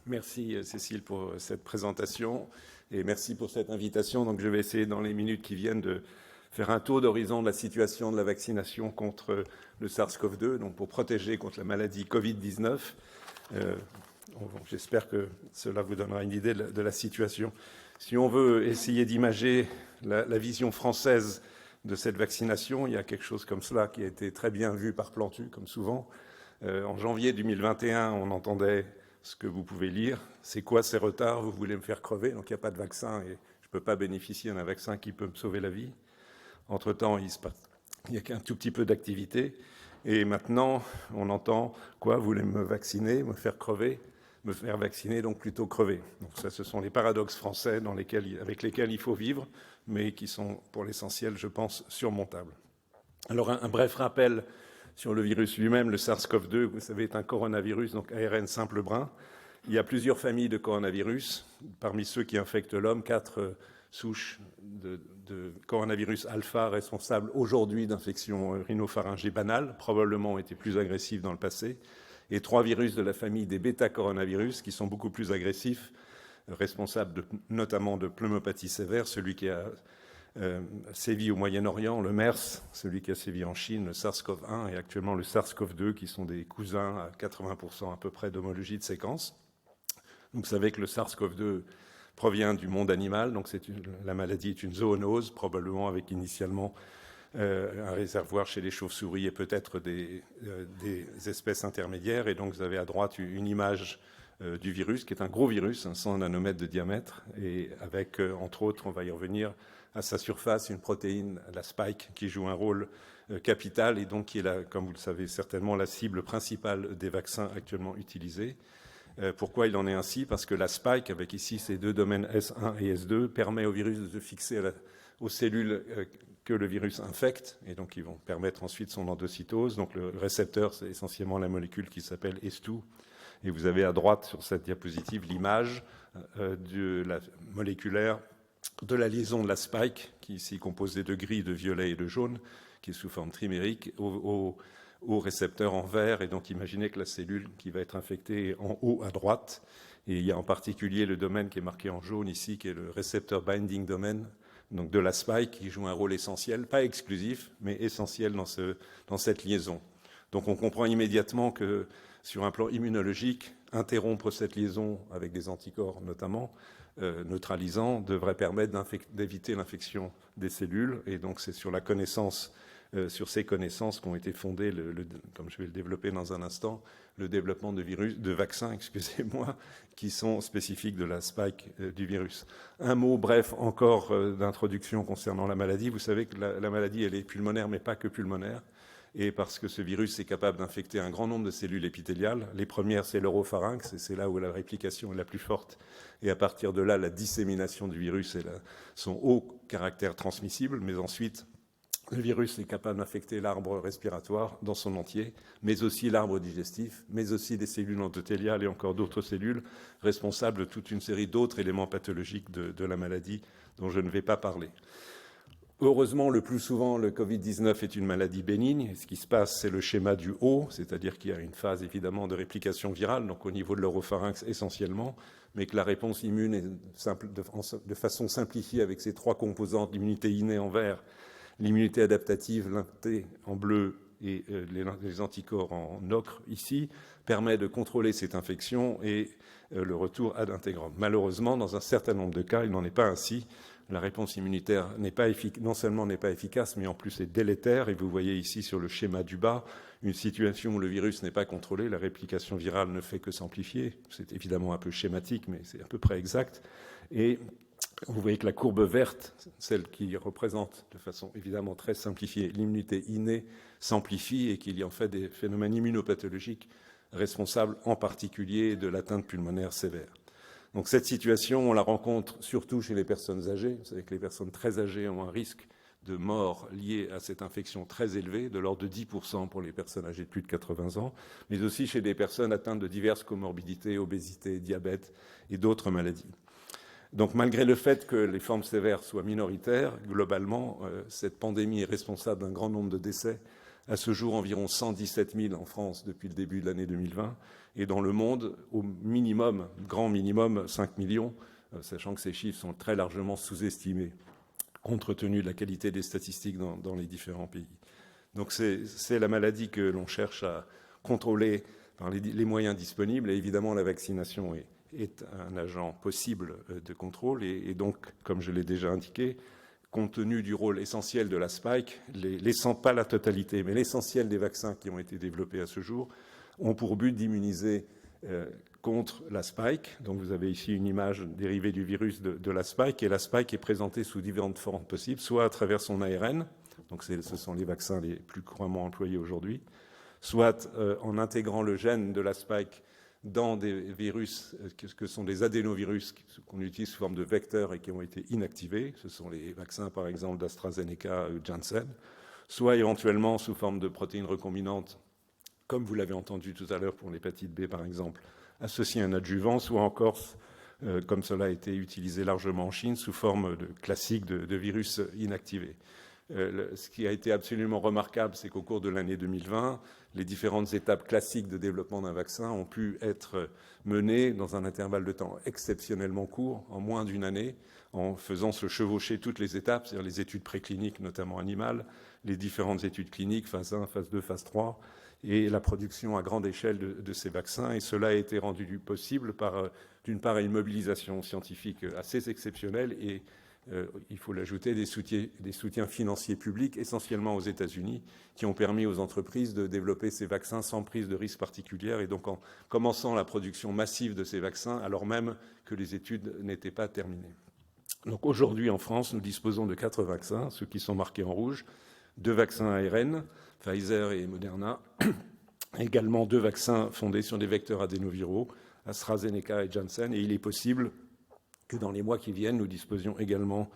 Merci Cécile pour cette présentation et merci pour cette invitation. Donc je vais essayer dans les minutes qui viennent de faire un tour d'horizon de la situation de la vaccination contre le SARS-CoV-2, donc pour protéger contre la maladie Covid-19. J'espère que cela vous donnera une idée de la situation. Si on veut essayer d'imager la vision française de cette vaccination, il y a quelque chose comme cela qui a été très bien vu par Plantu, comme souvent. En janvier 2021, on entendait ce que vous pouvez lire. C'est quoi ces retards? Vous voulez me faire crever? Donc il n'y a pas de vaccin et je ne peux pas bénéficier d'un vaccin qui peut me sauver la vie. Entre-temps, il n'y a qu'un tout petit peu d'activité. Et maintenant, on entend quoi? Vous voulez me vacciner, me faire crever? Me faire vacciner, donc plutôt crever. Donc ça, ce sont les paradoxes français avec lesquels il faut vivre, mais qui sont pour l'essentiel, je pense, surmontables. Alors un bref rappel sur le virus lui-même. Le SARS-CoV-2, vous savez, est un coronavirus, donc ARN simple brun. Il y a plusieurs familles de coronavirus. Parmi ceux qui infectent l'homme, 4 souches de coronavirus alpha responsables aujourd'hui d'infections rhinopharyngées banales, probablement ont été plus agressives dans le passé, et 3 virus de la famille des bêta-coronavirus qui sont beaucoup plus agressifs, responsables notamment de pneumopathie sévère, celui qui a sévi au Moyen-Orient, le MERS, celui qui a sévi en Chine, le SARS-CoV-1 et actuellement le SARS-CoV-2, qui sont des cousins à 80% à peu près d'homologie de séquence. Donc, vous savez que le SARS-CoV-2 provient du monde animal, donc la maladie est une zoonose, probablement avec initialement un réservoir chez les chauves-souris et peut-être des espèces intermédiaires. Et donc vous avez à droite une image du virus, qui est un gros virus, 100 nanomètres de diamètre, et avec, entre autres, on va y revenir, à sa surface, une protéine, la spike, qui joue un rôle capital et donc qui est, comme vous le savez certainement, la cible principale des vaccins actuellement utilisés. Pourquoi il en est ainsi? Parce que la spike, avec ici ces deux domaines S1 et S2, permet au virus de se fixer aux cellules que le virus infecte, et donc ils vont permettre ensuite son endocytose. Donc le récepteur, c'est essentiellement la molécule qui s'appelle S2. Et vous avez à droite sur cette diapositive l'image de la moléculaire de la liaison de la spike, qui est ici composée de gris, de violet et de jaune, qui est sous forme trimérique, au récepteur en vert. Et donc imaginez que la cellule qui va être infectée est en haut à droite. Et il y a en particulier le domaine qui est marqué en jaune ici, qui est le récepteur binding domain, donc de la spike, qui joue un rôle essentiel, pas exclusif, mais essentiel dans cette liaison. Donc on comprend immédiatement que sur un plan immunologique, interrompre cette liaison avec des anticorps notamment, neutralisants, devrait permettre d'éviter l'infection des cellules. Et donc c'est sur la connaissance, sur ces connaissances qu'ont été fondées, comme je vais le développer dans un instant, le développement de vaccins, excusez-moi, qui sont spécifiques de la spike du virus. Un mot bref encore d'introduction concernant la maladie. Vous savez que la maladie, elle est pulmonaire, mais pas que pulmonaire. Et parce que ce virus est capable d'infecter un grand nombre de cellules épithéliales. Les premières, c'est l'oropharynx, et c'est là où la réplication est la plus forte. Et à partir de là, la dissémination du virus et son haut caractère transmissible. Mais ensuite, le virus est capable d'infecter l'arbre respiratoire dans son entier, mais aussi l'arbre digestif, mais aussi des cellules endothéliales et encore d'autres cellules responsables de toute une série d'autres éléments pathologiques de la maladie dont je ne vais pas parler. Heureusement, le plus souvent, le Covid-19 est une maladie bénigne. Et ce qui se passe, c'est le schéma du haut, c'est-à-dire qu'il y a une phase évidemment de réplication virale, donc au niveau de l'oropharynx essentiellement, mais que la réponse immune est de façon simplifiée avec ces 3 composantes, l'immunité innée en vert, l'immunité adaptative, l'INT en bleu et les anticorps en ocre ici, permet de contrôler cette infection et le retour ad integrum. Malheureusement, dans un certain nombre de cas, il n'en est pas ainsi. La réponse immunitaire non seulement n'est pas efficace, mais en plus est délétère. Et vous voyez ici sur le schéma du bas une situation où le virus n'est pas contrôlé, la réplication virale ne fait que s'amplifier. C'est évidemment un peu schématique, mais c'est à peu près exact. Et vous voyez que la courbe verte, celle qui représente de façon évidemment très simplifiée l'immunité innée, s'amplifie et qu'il y a en fait des phénomènes immunopathologiques responsables en particulier de l'atteinte pulmonaire sévère. Donc cette situation, on la rencontre surtout chez les personnes âgées. Vous savez que les personnes très âgées ont un risque de mort lié à cette infection très élevé, de l'ordre de 10% pour les personnes âgées de plus de 80 ans, mais aussi chez des personnes atteintes de diverses comorbidités, obésité, diabète et d'autres maladies. Donc malgré le fait que les formes sévères soient minoritaires, globalement, cette pandémie est responsable d'un grand nombre de décès À ce jour, environ 117 000 en France depuis le début de l'année 2020, et dans le monde, au minimum, grand minimum, 5 millions, sachant que ces chiffres sont très largement sous-estimés, compte tenu de la qualité des statistiques dans les différents pays. Donc c'est la maladie que l'on cherche à contrôler par les moyens disponibles, et évidemment la vaccination est un agent possible de contrôle, et donc, comme je l'ai déjà indiqué, compte tenu du rôle essentiel de la spike, pas la totalité, mais l'essentiel des vaccins qui ont été développés à ce jour ont pour but d'immuniser contre la spike. Donc vous avez ici une image dérivée du virus de la spike, et la spike est présentée sous différentes formes possibles, soit à travers son ARN, donc ce sont les vaccins les plus couramment employés aujourd'hui, soit en intégrant le gène de la spike dans des virus que sont des adénovirus qu'on utilise sous forme de vecteurs et qui ont été inactivés. Ce sont les vaccins, par exemple, d'AstraZeneca ou Janssen, soit éventuellement sous forme de protéines recombinantes, comme vous l'avez entendu tout à l'heure pour l'hépatite B, par exemple, associées à un adjuvant, soit encore, comme cela a été utilisé largement en Chine, sous forme classique de virus inactivés. Ce qui a été absolument remarquable, c'est qu'au cours de l'année 2020, les différentes étapes classiques de développement d'un vaccin ont pu être menées dans un intervalle de temps exceptionnellement court, en moins d'une année, en faisant se chevaucher toutes les étapes, c'est-à-dire les études précliniques, notamment animales, les différentes études cliniques, phase 1, phase 2, phase 3, et la production à grande échelle de ces vaccins. Et cela a été rendu possible par, d'une part, une mobilisation scientifique assez exceptionnelle et il faut l'ajouter, des soutiens financiers publics, essentiellement aux États-Unis, qui ont permis aux entreprises de développer ces vaccins sans prise de risque particulière, et donc en commençant la production massive de ces vaccins, alors même que les études n'étaient pas terminées. Donc aujourd'hui, en France, nous disposons de 4 vaccins, ceux qui sont marqués en rouge, 2 vaccins ARN, Pfizer et Moderna, également 2 vaccins fondés sur des vecteurs adénoviraux, AstraZeneca et Janssen, et il est possible que dans les mois qui viennent, nous disposions également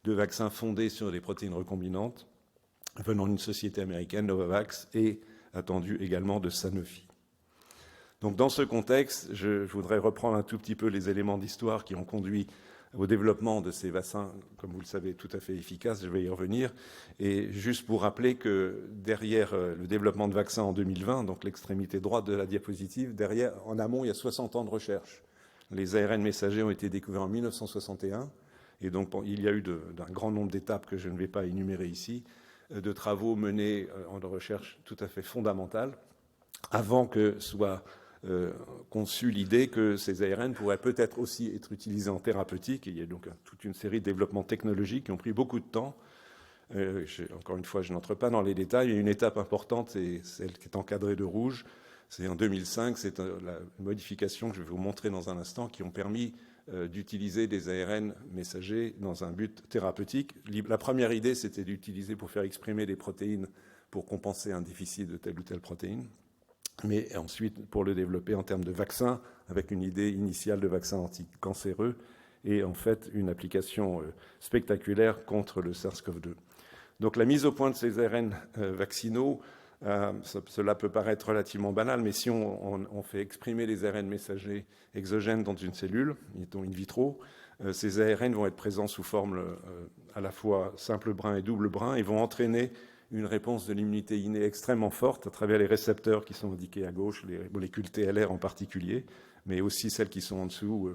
de vaccins fondés sur des protéines recombinantes venant d'une société américaine, Novavax, et attendu également de Sanofi. Donc dans ce contexte, je voudrais reprendre un tout petit peu les éléments d'histoire qui ont conduit au développement de ces vaccins, comme vous le savez, tout à fait efficaces, je vais y revenir, et juste pour rappeler que derrière le développement de vaccins en 2020, donc l'extrémité droite de la diapositive, derrière, en amont, il y a 60 ans de recherche. Les ARN messagers ont été découverts en 1961, et donc il y a eu d'un grand nombre d'étapes que je ne vais pas énumérer ici, de travaux menés en recherche tout à fait fondamentale, avant que soit conçue l'idée que ces ARN pourraient peut-être aussi être utilisés en thérapeutique. Et il y a donc toute une série de développements technologiques qui ont pris beaucoup de temps. Encore une fois, je n'entre pas dans les détails. Il y a une étape importante, c'est celle qui est encadrée de rouge. C'est en 2005, c'est la modification que je vais vous montrer dans un instant, qui ont permis d'utiliser des ARN messagers dans un but thérapeutique. La première idée, c'était d'utiliser pour faire exprimer des protéines pour compenser un déficit de telle ou telle protéine, mais ensuite pour le développer en termes de vaccin, avec une idée initiale de vaccin anticancéreux et en fait une application spectaculaire contre le SARS-CoV-2. Donc la mise au point de ces ARN vaccinaux, cela peut paraître relativement banal, mais si on fait exprimer les ARN messagers exogènes dans une cellule, mettons in vitro, ces ARN vont être présents sous forme à la fois simple brin et double brin et vont entraîner une réponse de l'immunité innée extrêmement forte à travers les récepteurs qui sont indiqués à gauche, les molécules TLR en particulier, mais aussi celles qui sont en dessous,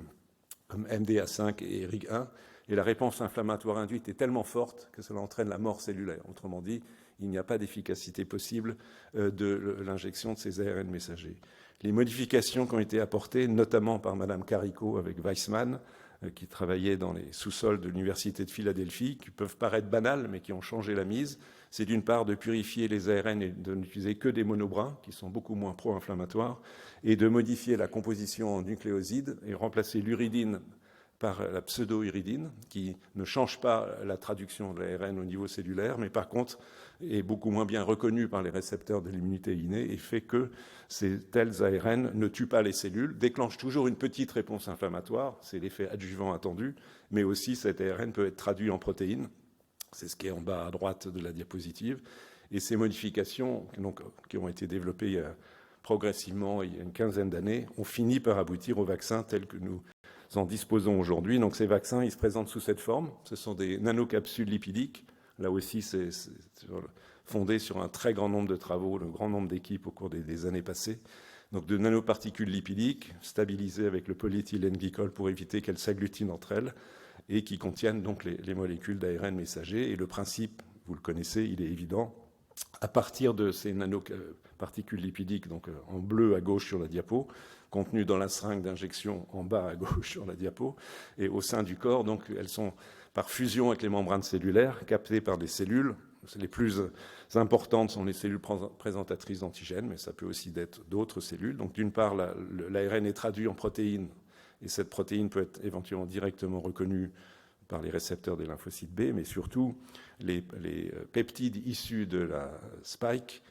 comme MDA5 et RIG1. Et la réponse inflammatoire induite est tellement forte que cela entraîne la mort cellulaire. Autrement dit, il n'y a pas d'efficacité possible de l'injection de ces ARN messagers. Les modifications qui ont été apportées, notamment par Mme Carico avec Weissman, qui travaillait dans les sous-sols de l'Université de Philadelphie, qui peuvent paraître banales, mais qui ont changé la mise, c'est d'une part de purifier les ARN et de n'utiliser que des monobrins, qui sont beaucoup moins pro-inflammatoires, et de modifier la composition en nucléosides et remplacer l'uridine par la pseudo-uridine, qui ne change pas la traduction de l'ARN au niveau cellulaire, mais par contre est beaucoup moins bien reconnue par les récepteurs de l'immunité innée et fait que ces tels ARN ne tuent pas les cellules, déclenchent toujours une petite réponse inflammatoire, c'est l'effet adjuvant attendu, mais aussi cet ARN peut être traduit en protéines, c'est ce qui est en bas à droite de la diapositive, et ces modifications donc, qui ont été développées progressivement il y a une quinzaine d'années ont fini par aboutir aux vaccins tels que nous en disposons aujourd'hui. Donc ces vaccins, ils se présentent sous cette forme. Ce sont des nanocapsules lipidiques. Là aussi, c'est sur fondée sur un très grand nombre de travaux, un grand nombre d'équipes au cours des années passées. Donc de nanoparticules lipidiques stabilisées avec le polyéthylène glycol pour éviter qu'elles s'agglutinent entre elles et qui contiennent donc les molécules d'ARN messager. Et le principe, vous le connaissez, il est évident. À partir de ces nanoparticules lipidiques, donc en bleu à gauche sur la diapo, contenues dans la seringue d'injection en bas à gauche sur la diapo, et au sein du corps, donc elles sont par fusion avec les membranes cellulaires, captées par des cellules. Les plus importantes sont les cellules présentatrices d'antigènes, mais ça peut aussi être d'autres cellules. Donc d'une part, l'ARN est traduit en protéines, et cette protéine peut être éventuellement directement reconnue par les récepteurs des lymphocytes B, mais surtout les peptides issus de la spike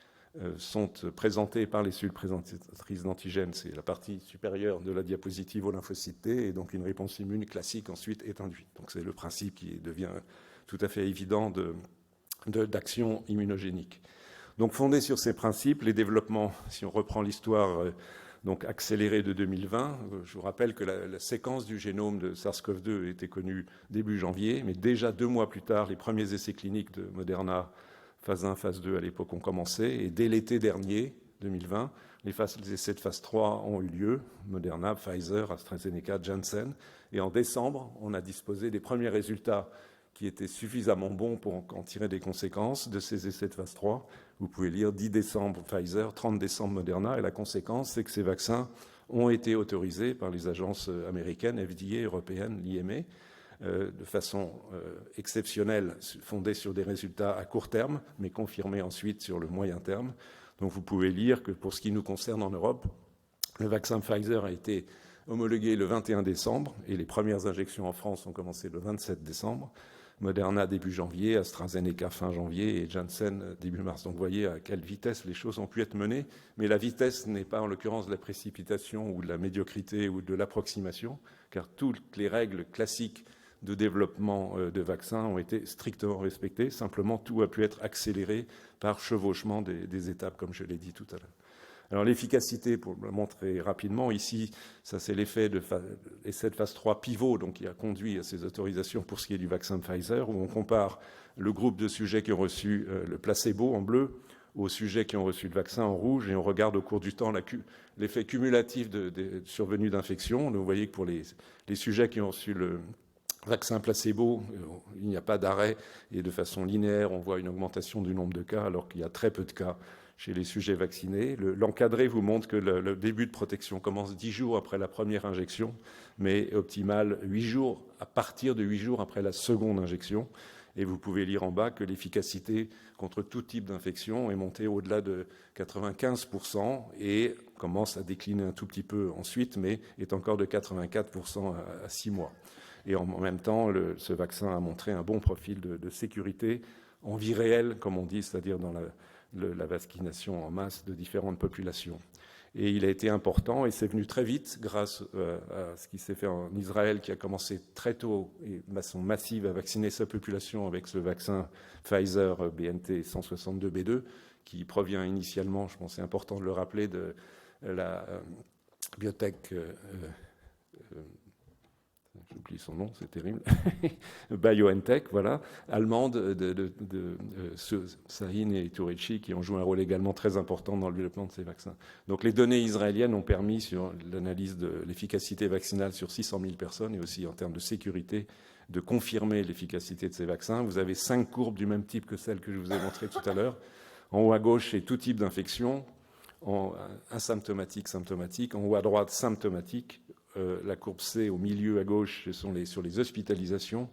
sont présentés par les cellules présentatrices d'antigènes. C'est la partie supérieure de la diapositive aux lymphocytes T, et donc une réponse immune classique ensuite est induite. Donc c'est le principe qui devient tout à fait évident d'action immunogénique. Donc fondé sur ces principes, les développements, si on reprend l'histoire donc accélérée de 2020, je vous rappelle que la séquence du génome de SARS-CoV-2 était connue début janvier, mais déjà 2 mois plus tard, les premiers essais cliniques de Moderna, phase 1, phase 2 à l'époque, ont commencé, et dès l'été dernier, 2020, les essais de phase 3 ont eu lieu, Moderna, Pfizer, AstraZeneca, Janssen, et en décembre, on a disposé des premiers résultats qui étaient suffisamment bons pour en tirer des conséquences de ces essais de phase 3. Vous pouvez lire 10 décembre Pfizer, 30 décembre Moderna, et la conséquence, c'est que ces vaccins ont été autorisés par les agences américaines, FDA, européennes, l'IMA, de façon exceptionnelle, fondée sur des résultats à court terme, mais confirmés ensuite sur le moyen terme. Donc vous pouvez lire que pour ce qui nous concerne en Europe, le vaccin Pfizer a été homologué le 21 décembre, et les premières injections en France ont commencé le 27 décembre. Moderna début janvier, AstraZeneca fin janvier et Janssen début mars. Donc vous voyez à quelle vitesse les choses ont pu être menées. Mais la vitesse n'est pas en l'occurrence de la précipitation ou de la médiocrité ou de l'approximation, car toutes les règles classiques de développement de vaccins ont été strictement respectées. Simplement, tout a pu être accéléré par chevauchement des étapes, comme je l'ai dit tout à l'heure. Alors l'efficacité, pour le montrer rapidement, ici, ça c'est l'effet de l'essai de phase 3 pivot, donc qui a conduit à ces autorisations pour ce qui est du vaccin Pfizer, où on compare le groupe de sujets qui ont reçu le placebo en bleu aux sujets qui ont reçu le vaccin en rouge, et on regarde au cours du temps l'effet cumulatif de survenue d'infection. Vous voyez que pour les sujets qui ont reçu le vaccin placebo, il n'y a pas d'arrêt, et de façon linéaire, on voit une augmentation du nombre de cas, alors qu'il y a très peu de cas chez les sujets vaccinés. L'encadré vous montre que le début de protection commence 10 jours après la première injection, mais optimal 8 jours, à partir de 8 jours après la seconde injection. Et vous pouvez lire en bas que l'efficacité contre tout type d'infection est montée au-delà de 95% et commence à décliner un tout petit peu ensuite, mais est encore de 84% à 6 mois. Et en même temps, ce vaccin a montré un bon profil de sécurité en vie réelle, comme on dit, c'est-à-dire dans la vaccination en masse de différentes populations. Et il a été important, et c'est venu très vite grâce à ce qui s'est fait en Israël, qui a commencé très tôt et de façon massive à vacciner sa population avec ce vaccin Pfizer BNT 162b2, qui provient initialement, je pense c'est important de le rappeler, de la biotech... j'oublie son nom, c'est terrible, BioNTech, voilà, allemande de Sahin et Tureci, qui ont joué un rôle également très important dans le développement de ces vaccins. Donc les données israéliennes ont permis, sur l'analyse de l'efficacité vaccinale sur 600 000 personnes, et aussi en termes de sécurité, de confirmer l'efficacité de ces vaccins. Vous avez 5 courbes du même type que celles que je vous ai montrées tout à l'heure. En haut à gauche, c'est tout type d'infection, en asymptomatique, symptomatique, en haut à droite, symptomatique. La courbe C au milieu à gauche, ce sont sur les hospitalisations.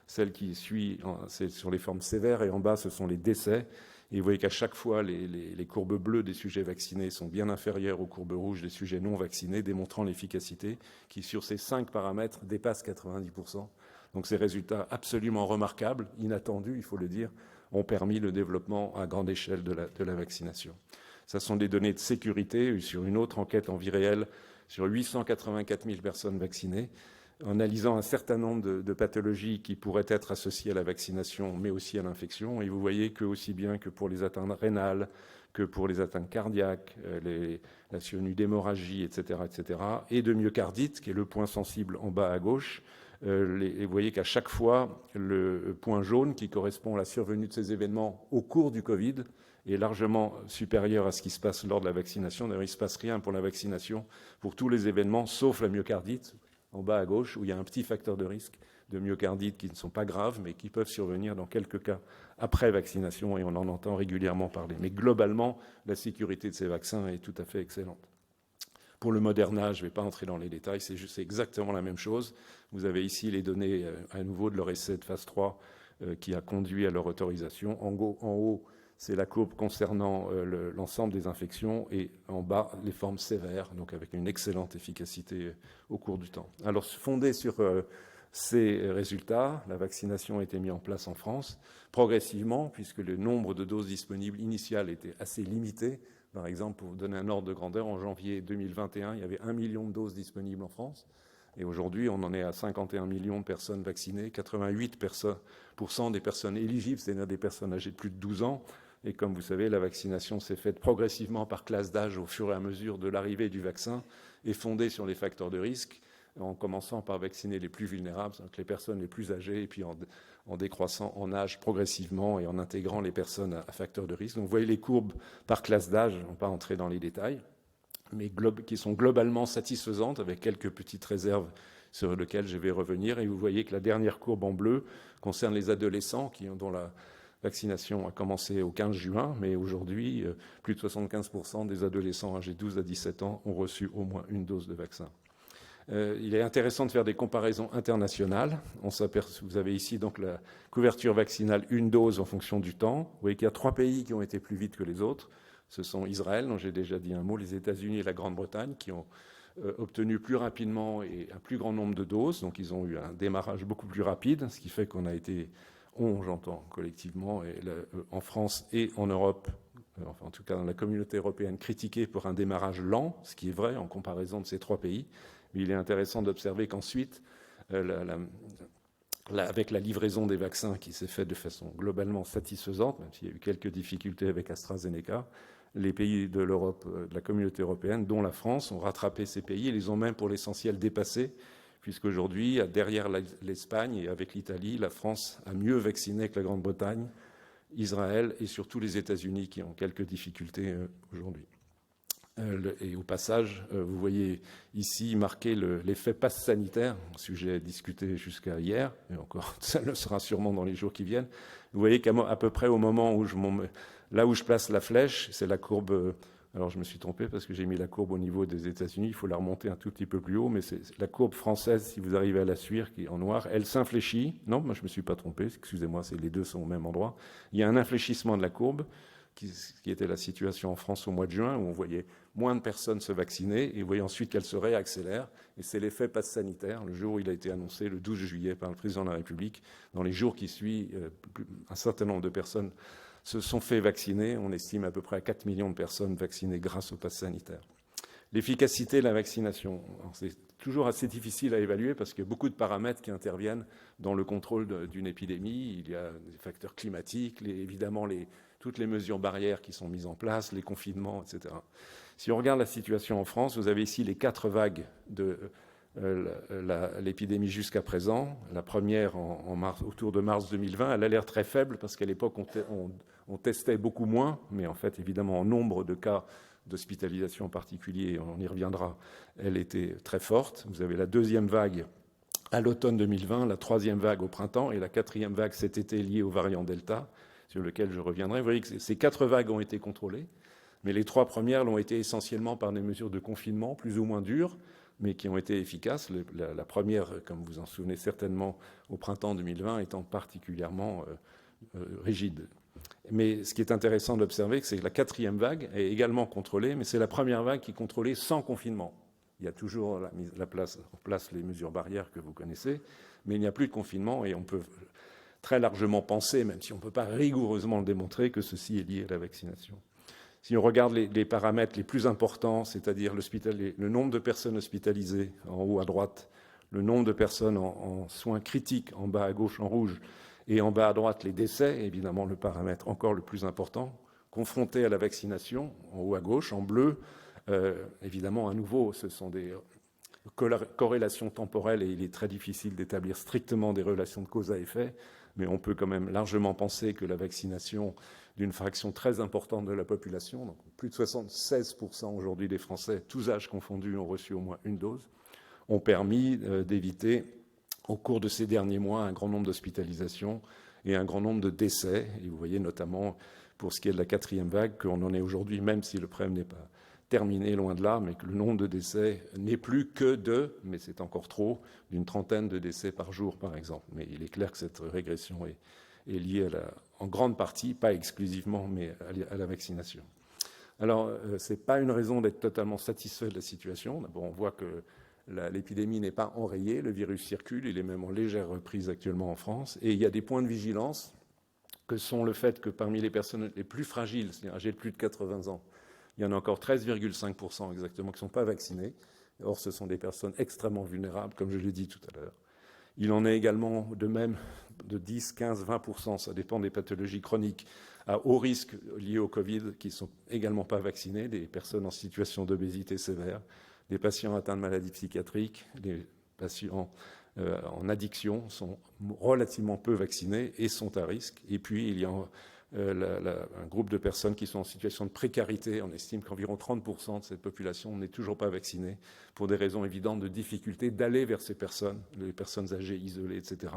Celle qui suit, c'est sur les formes sévères, et en bas, ce sont les décès. Et vous voyez qu'à chaque fois, les courbes bleues des sujets vaccinés sont bien inférieures aux courbes rouges des sujets non vaccinés, démontrant l'efficacité qui, sur ces 5 paramètres, dépasse 90%. Donc ces résultats absolument remarquables, inattendus, il faut le dire, ont permis le développement à grande échelle de la vaccination. Ce sont des données de sécurité. Sur une autre enquête en vie réelle, sur 884 000 personnes vaccinées, en analysant un certain nombre de pathologies qui pourraient être associées à la vaccination, mais aussi à l'infection. Et vous voyez que, aussi bien que pour les atteintes rénales, que pour les atteintes cardiaques, la survenue d'hémorragie, etc., et de myocardite, qui est le point sensible en bas à gauche, Vous voyez qu'à chaque fois, le point jaune qui correspond à la survenue de ces événements au cours du Covid est largement supérieur à ce qui se passe lors de la vaccination. D'ailleurs, il ne se passe rien pour la vaccination, pour tous les événements, sauf la myocardite, en bas à gauche, où il y a un petit facteur de risque de myocardite qui ne sont pas graves, mais qui peuvent survenir dans quelques cas après vaccination, et on en entend régulièrement parler. Mais globalement, la sécurité de ces vaccins est tout à fait excellente. Pour le Moderna, je ne vais pas entrer dans les détails, c'est exactement la même chose. Vous avez ici les données à nouveau de leur essai de phase 3 qui a conduit à leur autorisation. En haut, c'est la courbe concernant l'ensemble des infections, et en bas, les formes sévères, donc avec une excellente efficacité au cours du temps. Alors, fondé sur ces résultats, la vaccination a été mise en place en France progressivement, puisque le nombre de doses disponibles initiales était assez limité. Par exemple, pour vous donner un ordre de grandeur, en janvier 2021, il y avait 1 million de doses disponibles en France. Et aujourd'hui, on en est à 51 millions de personnes vaccinées, 88% des personnes éligibles, c'est-à-dire des personnes âgées de plus de 12 ans. Et comme vous savez, la vaccination s'est faite progressivement par classe d'âge au fur et à mesure de l'arrivée du vaccin et fondée sur les facteurs de risque, en commençant par vacciner les plus vulnérables, donc les personnes les plus âgées, et puis en décroissant en âge progressivement et en intégrant les personnes à facteurs de risque. Donc vous voyez les courbes par classe d'âge, on ne va pas entrer dans les détails, mais qui sont globalement satisfaisantes, avec quelques petites réserves sur lesquelles je vais revenir. Et vous voyez que la dernière courbe en bleu concerne les adolescents dont la vaccination a commencé au 15 juin, mais aujourd'hui, plus de 75% des adolescents âgés de 12 à 17 ans ont reçu au moins une dose de vaccin. Il est intéressant de faire des comparaisons internationales. Vous avez ici donc la couverture vaccinale, une dose en fonction du temps. Vous voyez qu'il y a 3 pays qui ont été plus vite que les autres. Ce sont Israël, dont j'ai déjà dit un mot, les États-Unis et la Grande-Bretagne, qui ont obtenu plus rapidement et un plus grand nombre de doses. Donc ils ont eu un démarrage beaucoup plus rapide, ce qui fait qu'on a été, j'entends collectivement, en France et en Europe, enfin en tout cas dans la communauté européenne, critiqués pour un démarrage lent, ce qui est vrai en comparaison de ces 3 pays. Mais il est intéressant d'observer qu'ensuite, avec la livraison des vaccins qui s'est faite de façon globalement satisfaisante, même s'il y a eu quelques difficultés avec AstraZeneca, les pays de l'Europe, de la communauté européenne, dont la France, ont rattrapé ces pays et les ont même pour l'essentiel dépassés, puisqu'aujourd'hui, derrière l'Espagne et avec l'Italie, la France a mieux vacciné que la Grande-Bretagne, Israël et surtout les États-Unis qui ont quelques difficultés aujourd'hui. Et au passage, vous voyez ici marqué l'effet passe sanitaire, un sujet discuté jusqu'à hier, et encore, ça le sera sûrement dans les jours qui viennent. Vous voyez qu'à peu près au moment où là où je place la flèche, c'est la courbe. Alors je me suis trompé parce que j'ai mis la courbe au niveau des États-Unis, il faut la remonter un tout petit peu plus haut, mais c'est la courbe française, si vous arrivez à la suivre, qui est en noir, elle s'infléchit. Non, moi je ne me suis pas trompé, excusez-moi, les deux sont au même endroit. Il y a un infléchissement de la courbe, qui était la situation en France au mois de juin, où on voyait moins de personnes se vacciner, et vous voyez ensuite qu'elle se réaccélère, et c'est l'effet passe sanitaire, le jour où il a été annoncé, le 12 juillet, par le président de la République. Dans les jours qui suivent, un certain nombre de personnes se sont fait vacciner, on estime à peu près à 4 millions de personnes vaccinées grâce au pass sanitaire. L'efficacité de la vaccination, c'est toujours assez difficile à évaluer parce qu'il y a beaucoup de paramètres qui interviennent dans le contrôle d'une épidémie. Il y a des facteurs climatiques, évidemment toutes les mesures barrières qui sont mises en place, les confinements, etc. Si on regarde la situation en France, vous avez ici les 4 vagues de l'épidémie jusqu'à présent. La première autour de mars 2020, elle a l'air très faible parce qu'à l'époque, on testait beaucoup moins, mais en fait, évidemment, en nombre de cas d'hospitalisation en particulier, on y reviendra, elle était très forte. Vous avez la deuxième vague à l'automne 2020, la troisième vague au printemps et la quatrième vague cet été liée au variant Delta, sur lequel je reviendrai. Vous voyez que ces 4 vagues ont été contrôlées, mais les 3 premières l'ont été essentiellement par des mesures de confinement plus ou moins dures, mais qui ont été efficaces. La première, comme vous en souvenez certainement, au printemps 2020, étant particulièrement rigide. Mais ce qui est intéressant d'observer, c'est que la quatrième vague est également contrôlée, mais c'est la première vague qui est contrôlée sans confinement. Il y a toujours en place les mesures barrières que vous connaissez, mais il n'y a plus de confinement et on peut très largement penser, même si on ne peut pas rigoureusement le démontrer, que ceci est lié à la vaccination. Si on regarde les paramètres les plus importants, c'est-à-dire le nombre de personnes hospitalisées en haut à droite, le nombre de personnes en soins critiques en bas à gauche en rouge, et en bas à droite les décès, évidemment le paramètre encore le plus important, confronté à la vaccination, en haut à gauche, en bleu, évidemment à nouveau ce sont des corrélation temporelle et il est très difficile d'établir strictement des relations de cause à effet, mais on peut quand même largement penser que la vaccination d'une fraction très importante de la population, donc plus de 76% aujourd'hui des Français, tous âges confondus, ont reçu au moins une dose, ont permis d'éviter au cours de ces derniers mois un grand nombre d'hospitalisations et un grand nombre de décès. Et vous voyez notamment pour ce qui est de la 4e vague qu'on en est aujourd'hui, même si le problème n'est pas terminé, loin de là, mais que le nombre de décès n'est plus que mais c'est encore trop, d'une 30aine de décès par jour, par exemple. Mais il est clair que cette régression est liée en grande partie, pas exclusivement, mais à la vaccination. Alors, ce n'est pas une raison d'être totalement satisfait de la situation. D'abord, on voit que l'épidémie n'est pas enrayée, le virus circule, il est même en légère reprise actuellement en France, et il y a des points de vigilance que sont le fait que parmi les personnes les plus fragiles, c'est-à-dire âgées de plus de 80 ans, il y en a encore 13,5% exactement qui ne sont pas vaccinés. Or, ce sont des personnes extrêmement vulnérables, comme je l'ai dit tout à l'heure. Il en est également de même de 10, 15, 20%, ça dépend des pathologies chroniques, à haut risque liées au Covid, qui ne sont également pas vaccinées, des personnes en situation d'obésité sévère, des patients atteints de maladies psychiatriques, des patients en addiction sont relativement peu vaccinés et sont à risque. Et puis, il y a un groupe de personnes qui sont en situation de précarité. On estime qu'environ 30% de cette population n'est toujours pas vaccinée pour des raisons évidentes de difficulté d'aller vers ces personnes, les personnes âgées, isolées, etc.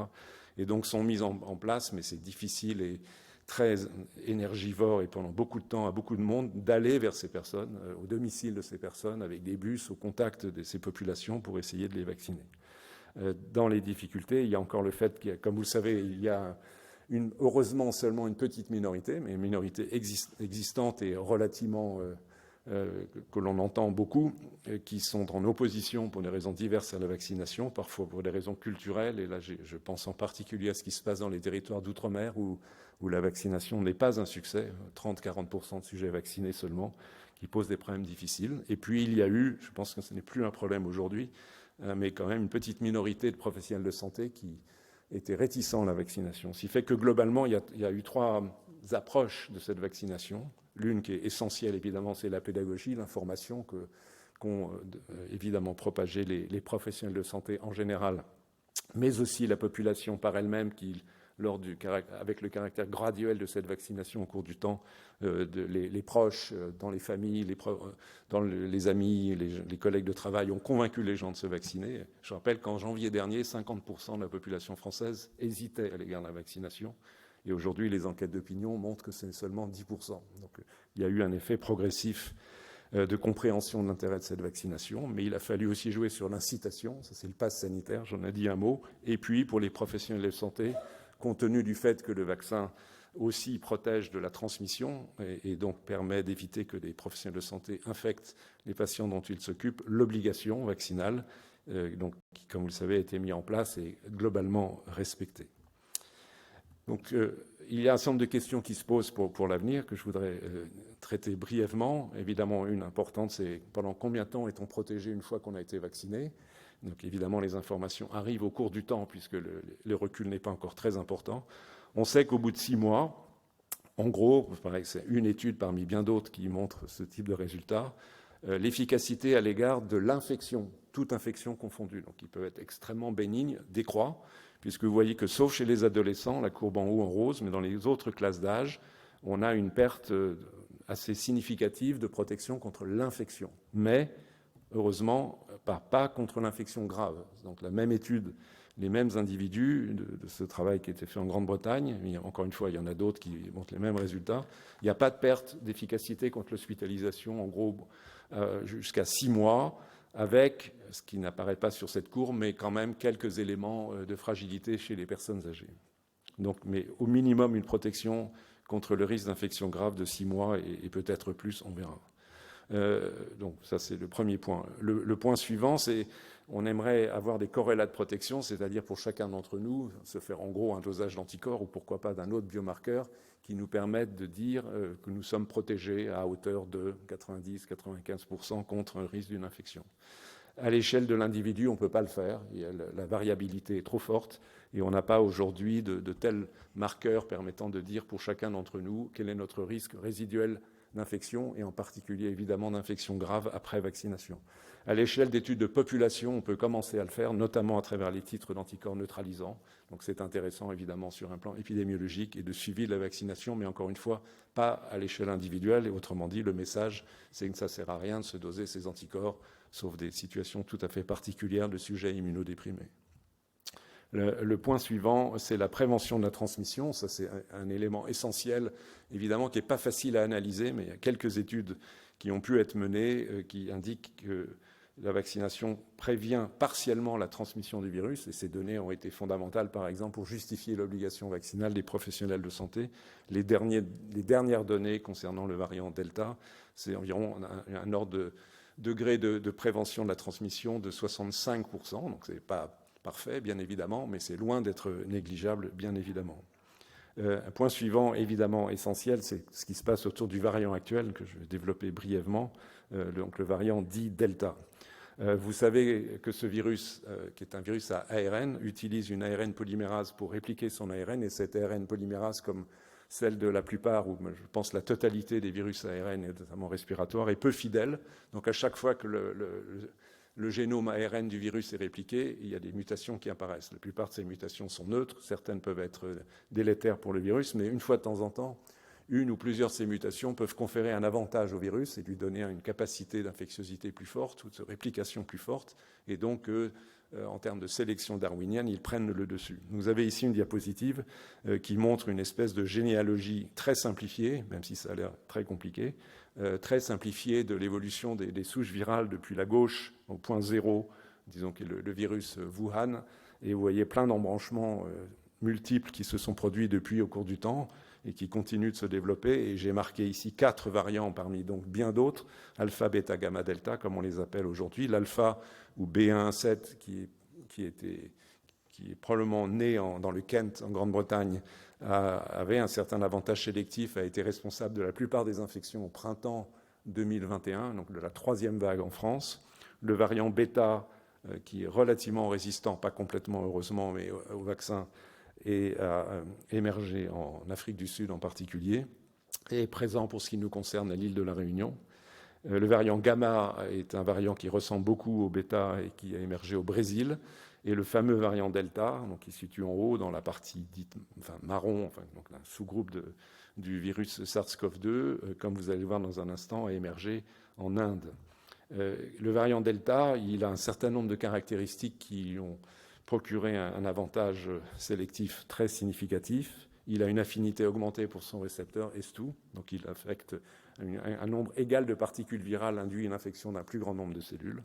Et donc sont mises en place, mais c'est difficile et très énergivore et pendant beaucoup de temps à beaucoup de monde d'aller vers ces personnes, au domicile de ces personnes, avec des bus, au contact de ces populations pour essayer de les vacciner. Dans les difficultés, il y a encore le fait qu'il y a, comme vous le savez, il y a heureusement seulement une petite minorité, mais une minorité existante et relativement que l'on entend beaucoup, qui sont en opposition pour des raisons diverses à la vaccination, parfois pour des raisons culturelles. Et là, je pense en particulier à ce qui se passe dans les territoires d'outre-mer où la vaccination n'est pas un succès, 30-40% de sujets vaccinés seulement, qui posent des problèmes difficiles. Et puis il y a eu, je pense que ce n'est plus un problème aujourd'hui, mais quand même une petite minorité de professionnels de santé qui étaient réticents à la vaccination. Ce qui fait que globalement, il y a eu 3 approches de cette vaccination. L'une qui est essentielle, évidemment, c'est la pédagogie, l'information qu'ont évidemment propagé les professionnels de santé en général, mais aussi la population par elle-même qui, avec le caractère graduel de cette vaccination au cours du temps, les proches, dans les familles, dans les amis, les collègues de travail ont convaincu les gens de se vacciner. Je rappelle qu'en janvier dernier, 50% de la population française hésitait à l'égard de la vaccination. Et aujourd'hui, les enquêtes d'opinion montrent que c'est seulement 10%. Donc il y a eu un effet progressif de compréhension de l'intérêt de cette vaccination, mais il a fallu aussi jouer sur l'incitation, ça c'est le pass sanitaire, j'en ai dit un mot, et puis pour les professionnels de santé, compte tenu du fait que le vaccin aussi protège de la transmission et donc permet d'éviter que des professionnels de santé infectent les patients dont ils s'occupent, l'obligation vaccinale, donc, qui, comme vous le savez, a été mise en place et globalement respectée. Donc, il y a un certain nombre de questions qui se posent pour l'avenir que je voudrais traiter brièvement. Évidemment, une importante, c'est pendant combien de temps est-on protégé une fois qu'on a été vacciné ? Donc, évidemment, les informations arrivent au cours du temps puisque le recul n'est pas encore très important. On sait qu'au bout de 6 mois, en gros, c'est une étude parmi bien d'autres qui montre ce type de résultat, l'efficacité à l'égard de l'infection, toute infection confondue, donc qui peut être extrêmement bénigne, décroît, puisque vous voyez que sauf chez les adolescents, la courbe en haut en rose, mais dans les autres classes d'âge, on a une perte assez significative de protection contre l'infection. Mais, heureusement, pas contre l'infection grave. Donc la même étude, les mêmes individus de ce travail qui a été fait en Grande-Bretagne, mais encore une fois, il y en a d'autres qui montrent les mêmes résultats. Il n'y a pas de perte d'efficacité contre l'hospitalisation, en gros, jusqu'à 6 mois, avec ce qui n'apparaît pas sur cette courbe, mais quand même quelques éléments de fragilité chez les personnes âgées. Donc, mais au minimum, une protection contre le risque d'infection grave de 6 mois et peut-être plus, on verra. Donc ça, c'est le premier point. Le point suivant, c'est on aimerait avoir des corrélats de protection, c'est-à-dire pour chacun d'entre nous, se faire en gros un dosage d'anticorps ou pourquoi pas d'un autre biomarqueur qui nous permette de dire que nous sommes protégés à hauteur de 90-95% contre un risque d'une infection. À l'échelle de l'individu, on ne peut pas le faire. La variabilité est trop forte et on n'a pas aujourd'hui de tels marqueurs permettant de dire pour chacun d'entre nous quel est notre risque résiduel d'infection, et en particulier évidemment d'infections graves après vaccination. À l'échelle d'études de population, on peut commencer à le faire, notamment à travers les titres d'anticorps neutralisants. Donc c'est intéressant évidemment sur un plan épidémiologique et de suivi de la vaccination, mais encore une fois, pas à l'échelle individuelle. Et autrement dit, le message, c'est que ça ne sert à rien de se doser ces anticorps, sauf des situations tout à fait particulières de sujets immunodéprimés. Le point suivant, c'est la prévention de la transmission. Ça, c'est un élément essentiel, évidemment, qui n'est pas facile à analyser, mais il y a quelques études qui ont pu être menées qui indiquent que la vaccination prévient partiellement la transmission du virus, et ces données ont été fondamentales, par exemple, pour justifier l'obligation vaccinale des professionnels de santé. Les dernières données concernant le variant Delta, c'est environ un ordre de degré de prévention de la transmission de 65%, donc ce n'est pas parfait, bien évidemment, mais c'est loin d'être négligeable, bien évidemment. Un point suivant, évidemment essentiel, c'est ce qui se passe autour du variant actuel, que je vais développer brièvement, donc le variant dit Delta. Vous savez que ce virus, qui est un virus à ARN, utilise une ARN polymérase pour répliquer son ARN, et cette ARN polymérase, comme celle de la plupart, ou je pense la totalité des virus ARN, et notamment respiratoires, est peu fidèle. Donc à chaque fois que le génome ARN du virus est répliqué, il y a des mutations qui apparaissent. La plupart de ces mutations sont neutres, certaines peuvent être délétères pour le virus, mais une fois de temps en temps, une ou plusieurs de ces mutations peuvent conférer un avantage au virus et lui donner une capacité d'infectiosité plus forte ou de réplication plus forte. Et donc, en termes de sélection darwinienne, ils prennent le dessus. Vous avez ici une diapositive qui montre une espèce de généalogie très simplifiée, même si ça a l'air très compliqué, très simplifiée de l'évolution des souches virales depuis la gauche au point zéro, disons que le virus Wuhan, et vous voyez plein d'embranchements multiples qui se sont produits depuis au cours du temps et qui continuent de se développer. Et j'ai marqué ici 4 variants parmi donc bien d'autres, alpha, bêta, gamma, delta, comme on les appelle aujourd'hui. L'alpha ou B117 qui est probablement né dans le Kent, en Grande-Bretagne, avait un certain avantage sélectif, a été responsable de la plupart des infections au printemps 2021, donc de la 3e vague en France. Le variant bêta, qui est relativement résistant, pas complètement heureusement, mais au vaccin, et a émergé en Afrique du Sud en particulier, et est présent pour ce qui nous concerne à l'île de la Réunion. Le variant gamma est un variant qui ressemble beaucoup au bêta et qui a émergé au Brésil. Et le fameux variant delta, donc qui se situe en haut dans la partie dite marron, donc un sous-groupe du virus SARS-CoV-2, comme vous allez le voir dans un instant, a émergé en Inde. Le variant delta, il a un certain nombre de caractéristiques qui ont procuré un avantage sélectif très significatif. Il a une affinité augmentée pour son récepteur S2, donc il affecte un nombre égal de particules virales, induit une infection d'un plus grand nombre de cellules.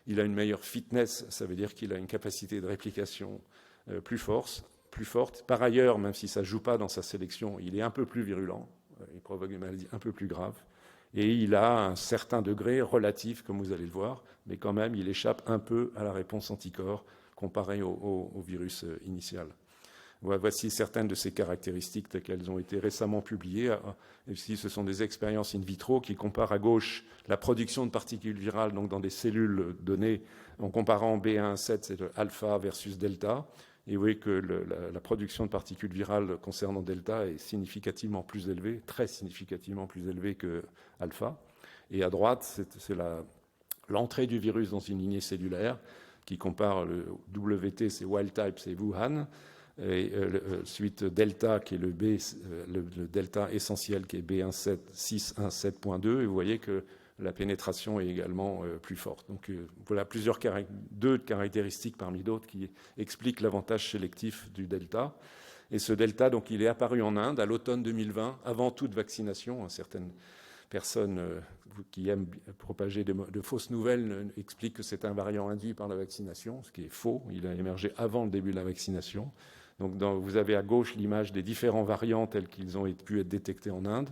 Il a une meilleure fitness, ça veut dire qu'il a une capacité de réplication plus forte. Par ailleurs, même si ça ne joue pas dans sa sélection, il est un peu plus virulent, il provoque des maladies un peu plus graves, et il a un certain degré relatif, comme vous allez le voir, mais quand même, il échappe un peu à la réponse anticorps comparée au virus initial. Voici certaines de ces caractéristiques telles qu'elles ont été récemment publiées. Ici, ce sont des expériences in vitro qui comparent à gauche la production de particules virales donc dans des cellules données en comparant B117, c'est le alpha versus delta. Et vous voyez que la production de particules virales concernant delta est significativement plus élevée, très significativement plus élevée que alpha. Et à droite, c'est l'entrée du virus dans une lignée cellulaire qui compare le WT, c'est wild type, c'est Wuhan. Et suite delta qui est le delta essentiel qui est B17617.2, et vous voyez que la pénétration est également plus forte. Donc voilà deux caractéristiques parmi d'autres qui expliquent l'avantage sélectif du delta. Et ce delta, donc, il est apparu en Inde à l'automne 2020, avant toute vaccination. Certaines personnes qui aiment propager de fausses nouvelles expliquent que c'est un variant induit par la vaccination, ce qui est faux. Il a émergé avant le début de la vaccination. Donc vous avez à gauche l'image des différents variants tels qu'ils ont pu être détectés en Inde.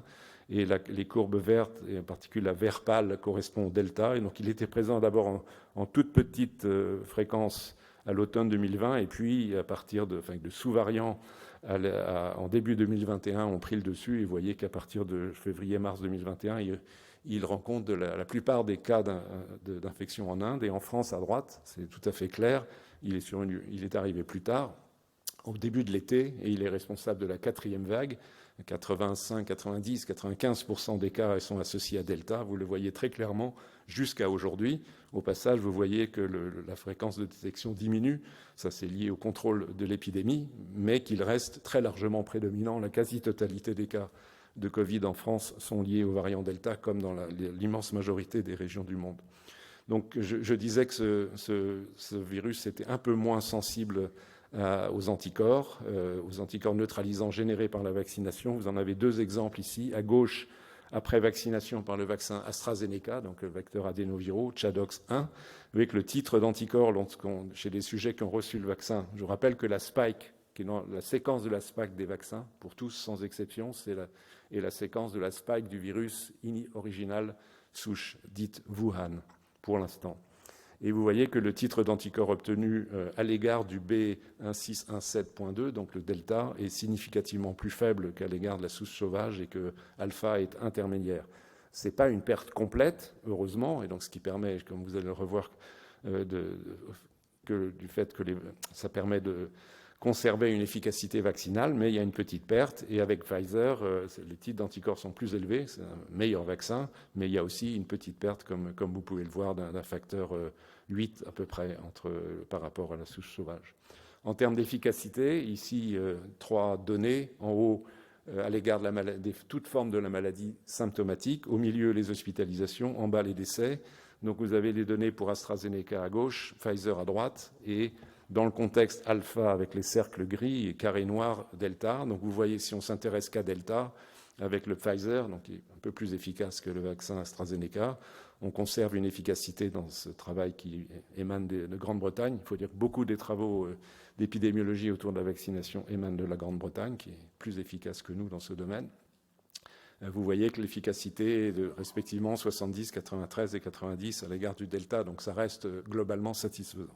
Et les courbes vertes, et en particulier la vert pâle, correspond au delta. Et donc il était présent d'abord en toute petite fréquence à l'automne 2020, et puis à partir de sous-variants en début 2021 ont pris le dessus. Et vous voyez qu'à partir de février-mars 2021, il rencontre la plupart des cas d'infection en Inde. Et en France, à droite, c'est tout à fait clair, il est arrivé plus tard. au début de l'été, et il est responsable de la 4e vague. 85, 90, 95% des cas sont associés à Delta. Vous le voyez très clairement jusqu'à aujourd'hui. Au passage, vous voyez que la fréquence de détection diminue. Ça, c'est lié au contrôle de l'épidémie, mais qu'il reste très largement prédominant. La quasi-totalité des cas de Covid en France sont liés au variant Delta, comme dans l'immense majorité des régions du monde. Donc, je disais que ce virus était un peu moins sensible aux anticorps neutralisants générés par la vaccination. Vous en avez 2 exemples ici. À gauche, après vaccination par le vaccin AstraZeneca, donc le vecteur adénoviraux, ChAdOx1, avec le titre d'anticorps chez les sujets qui ont reçu le vaccin. Je vous rappelle que la spike, qui est dans la séquence de la spike des vaccins, pour tous sans exception, c'est la séquence de la spike du virus original souche, dite Wuhan, pour l'instant. Et vous voyez que le titre d'anticorps obtenu à l'égard du B1617.2, donc le delta, est significativement plus faible qu'à l'égard de la souche sauvage et que alpha est intermédiaire. Ce n'est pas une perte complète, heureusement, et donc ce qui permet, comme vous allez le revoir, du fait que ça permet de conserver une efficacité vaccinale, mais il y a une petite perte. Et avec Pfizer, les titres d'anticorps sont plus élevés, c'est un meilleur vaccin, mais il y a aussi une petite perte, comme vous pouvez le voir, d'un facteur 8 à peu près par rapport à la souche sauvage. En termes d'efficacité, ici, 3 données. En haut, à l'égard de toute forme de la maladie symptomatique. Au milieu, les hospitalisations. En bas, les décès. Donc vous avez les données pour AstraZeneca à gauche, Pfizer à droite, et dans le contexte alpha avec les cercles gris et carrés noirs delta. Donc vous voyez, si on s'intéresse qu'à delta, avec le Pfizer, donc qui est un peu plus efficace que le vaccin AstraZeneca, on conserve une efficacité dans ce travail qui émane de Grande-Bretagne. Il faut dire que beaucoup des travaux d'épidémiologie autour de la vaccination émanent de la Grande-Bretagne, qui est plus efficace que nous dans ce domaine. Vous voyez que l'efficacité est de respectivement 70, 93 et 90 à l'égard du delta, donc ça reste globalement satisfaisant.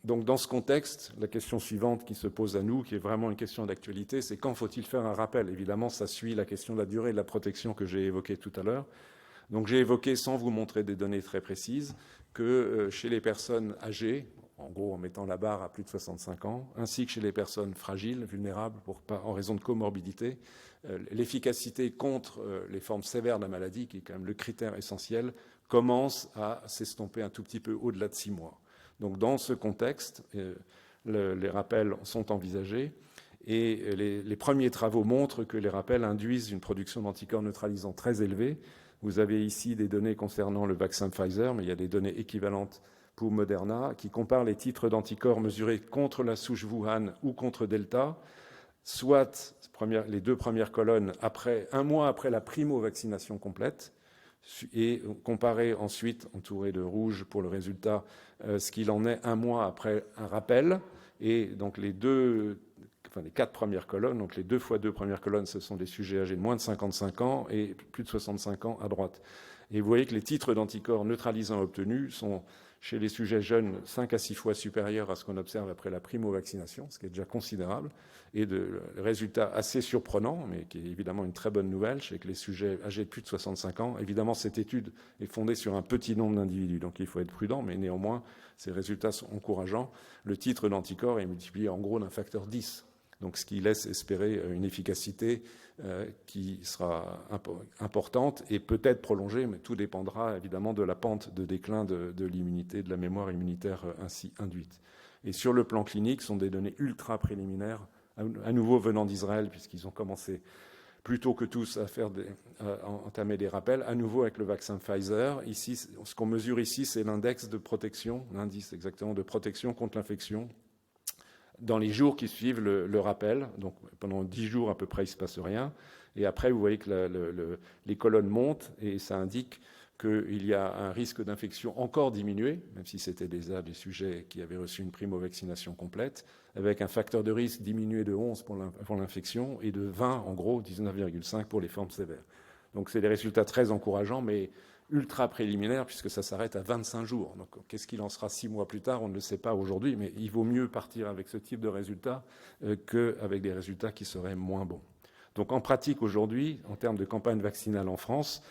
Donc dans ce contexte, la question suivante qui se pose à nous, qui est vraiment une question d'actualité, c'est quand faut-il faire un rappel? Évidemment, ça suit la question de la durée de la protection que j'ai évoquée tout à l'heure. Donc j'ai évoqué, sans vous montrer des données très précises, que chez les personnes âgées, en gros en mettant la barre à plus de 65 ans, ainsi que chez les personnes fragiles, vulnérables en raison de comorbidité, l'efficacité contre les formes sévères de la maladie, qui est quand même le critère essentiel, commence à s'estomper un tout petit peu au-delà de 6 mois. Donc dans ce contexte, les rappels sont envisagés et les premiers travaux montrent que les rappels induisent une production d'anticorps neutralisants très élevée. Vous avez ici des données concernant le vaccin Pfizer, mais il y a des données équivalentes pour Moderna qui comparent les titres d'anticorps mesurés contre la souche Wuhan ou contre Delta, soit les 2 premières colonnes un mois après la primo-vaccination complète, et comparer ensuite, entouré de rouge pour le résultat, ce qu'il en est un mois après un rappel. Et donc les 4 premières colonnes, donc les 2 fois 2 premières colonnes, ce sont des sujets âgés de moins de 55 ans et plus de 65 ans à droite. Et vous voyez que les titres d'anticorps neutralisants obtenus sont, chez les sujets jeunes, 5 à 6 fois supérieurs à ce qu'on observe après la primo-vaccination, ce qui est déjà considérable, et de résultats assez surprenants, mais qui est évidemment une très bonne nouvelle, chez les sujets âgés de plus de 65 ans. Évidemment, cette étude est fondée sur un petit nombre d'individus, donc il faut être prudent, mais néanmoins, ces résultats sont encourageants. Le titre d'anticorps est multiplié en gros d'un facteur 10. Donc, ce qui laisse espérer une efficacité qui sera importante et peut-être prolongée, mais tout dépendra évidemment de la pente de déclin de l'immunité, de la mémoire immunitaire ainsi induite. Et sur le plan clinique, ce sont des données ultra préliminaires, à nouveau venant d'Israël, puisqu'ils ont commencé plus tôt que tous à entamer des rappels, à nouveau avec le vaccin Pfizer. Ici, ce qu'on mesure ici, c'est l'index de protection, l'indice exactement de protection contre l'infection dans les jours qui suivent le rappel. Donc pendant 10 jours à peu près, il ne se passe rien. Et après, vous voyez que les colonnes montent et ça indique qu'il y a un risque d'infection encore diminué, même si c'était déjà des sujets qui avaient reçu une primo-vaccination complète, avec un facteur de risque diminué de 11 pour l'infection et de 20, en gros, 19,5 pour les formes sévères. Donc c'est des résultats très encourageants, mais ultra préliminaire puisque ça s'arrête à 25 jours. Donc qu'est-ce qu'il en sera 6 mois plus tard? On ne le sait pas aujourd'hui, mais il vaut mieux partir avec ce type de résultats qu'avec des résultats qui seraient moins bons. Donc en pratique aujourd'hui, en termes de campagne vaccinale en France,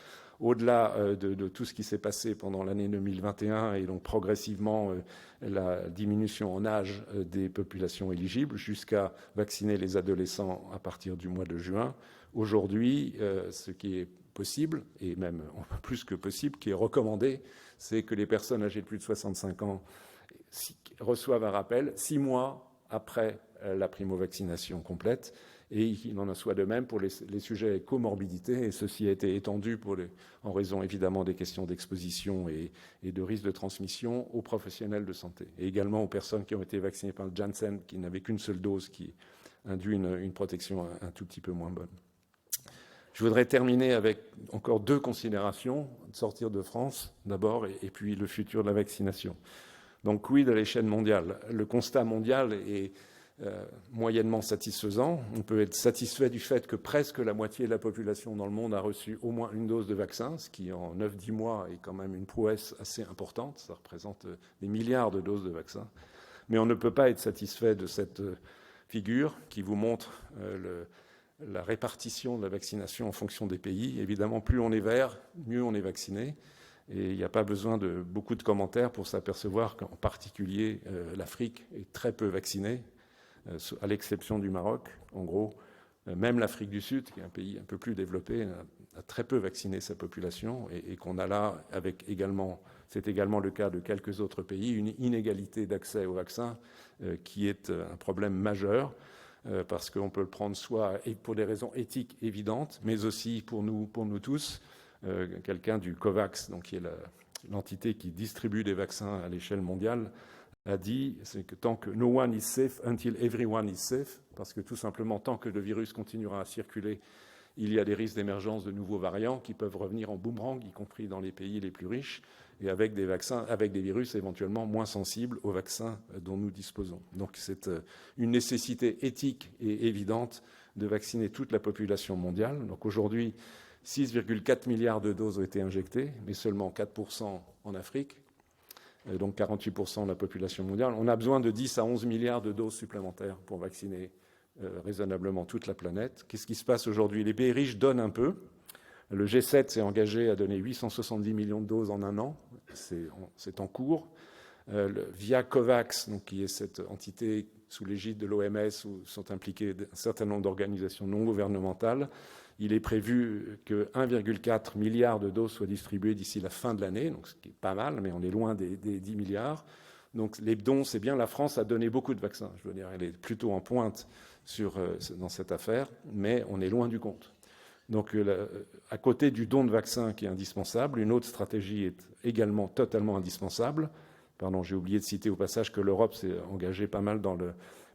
au-delà de tout ce qui s'est passé pendant l'année 2021 et donc progressivement la diminution en âge des populations éligibles jusqu'à vacciner les adolescents à partir du mois de juin. Aujourd'hui, ce qui est possible, et même plus que possible, qui est recommandé, c'est que les personnes âgées de plus de 65 ans reçoivent un rappel 6 mois après la primo-vaccination complète, et il en soit de même pour les sujets avec comorbidité, et ceci a été étendu en raison évidemment des questions d'exposition et de risque de transmission aux professionnels de santé, et également aux personnes qui ont été vaccinées par le Janssen, qui n'avaient qu'une seule dose, qui induit une protection un tout petit peu moins bonne. Je voudrais terminer avec encore 2 considérations, sortir de France d'abord, et puis le futur de la vaccination. Donc, quid à l'échelle mondiale? Le constat mondial est moyennement satisfaisant. On peut être satisfait du fait que presque la moitié de la population dans le monde a reçu au moins une dose de vaccin, ce qui en 9-10 mois est quand même une prouesse assez importante. Ça représente des milliards de doses de vaccins. Mais on ne peut pas être satisfait de cette figure qui vous montre la répartition de la vaccination en fonction des pays. Évidemment, plus on est vert, mieux on est vacciné. Et il n'y a pas besoin de beaucoup de commentaires pour s'apercevoir qu'en particulier, l'Afrique est très peu vaccinée, à l'exception du Maroc. En gros, même l'Afrique du Sud, qui est un pays un peu plus développé, a très peu vacciné sa population, et qu'on a là, c'est également le cas de quelques autres pays, une inégalité d'accès au vaccin qui est un problème majeur. Parce qu'on peut le prendre soit pour des raisons éthiques évidentes, mais aussi pour nous tous. Quelqu'un du COVAX, donc qui est l'entité qui distribue des vaccins à l'échelle mondiale, a dit c'est que tant que no one is safe until everyone is safe, parce que tout simplement tant que le virus continuera à circuler, il y a des risques d'émergence de nouveaux variants qui peuvent revenir en boomerang, y compris dans les pays les plus riches, et avec des vaccins, avec des virus éventuellement moins sensibles aux vaccins dont nous disposons. Donc c'est une nécessité éthique et évidente de vacciner toute la population mondiale. Donc aujourd'hui, 6,4 milliards de doses ont été injectées, mais seulement 4% en Afrique, donc 48% de la population mondiale. On a besoin de 10 à 11 milliards de doses supplémentaires pour vacciner raisonnablement toute la planète. Qu'est-ce qui se passe aujourd'hui? Les pays riches donnent un peu. Le G7 s'est engagé à donner 870 millions de doses en un an. C'est en cours. Via COVAX, donc, qui est cette entité sous l'égide de l'OMS où sont impliquées un certain nombre d'organisations non gouvernementales, il est prévu que 1,4 milliard de doses soient distribuées d'ici la fin de l'année, donc ce qui est pas mal, mais on est loin des 10 milliards. Donc les dons, c'est bien, la France a donné beaucoup de vaccins. Je veux dire, elle est plutôt en pointe dans cette affaire, mais on est loin du compte. Donc à côté du don de vaccins qui est indispensable, une autre stratégie est également totalement indispensable. Pardon, j'ai oublié de citer au passage que l'Europe s'est engagée pas mal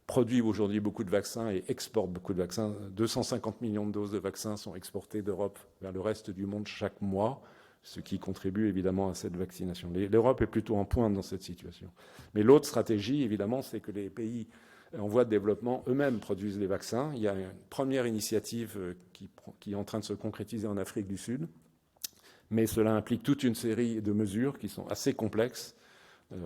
produit aujourd'hui beaucoup de vaccins et exporte beaucoup de vaccins. 250 millions de doses de vaccins sont exportées d'Europe vers le reste du monde chaque mois, ce qui contribue évidemment à cette vaccination. L'Europe est plutôt en pointe dans cette situation. Mais l'autre stratégie, évidemment, c'est que les pays en voie de développement eux-mêmes produisent les vaccins. Il y a une première initiative qui est en train de se concrétiser en Afrique du Sud, mais cela implique toute une série de mesures qui sont assez complexes.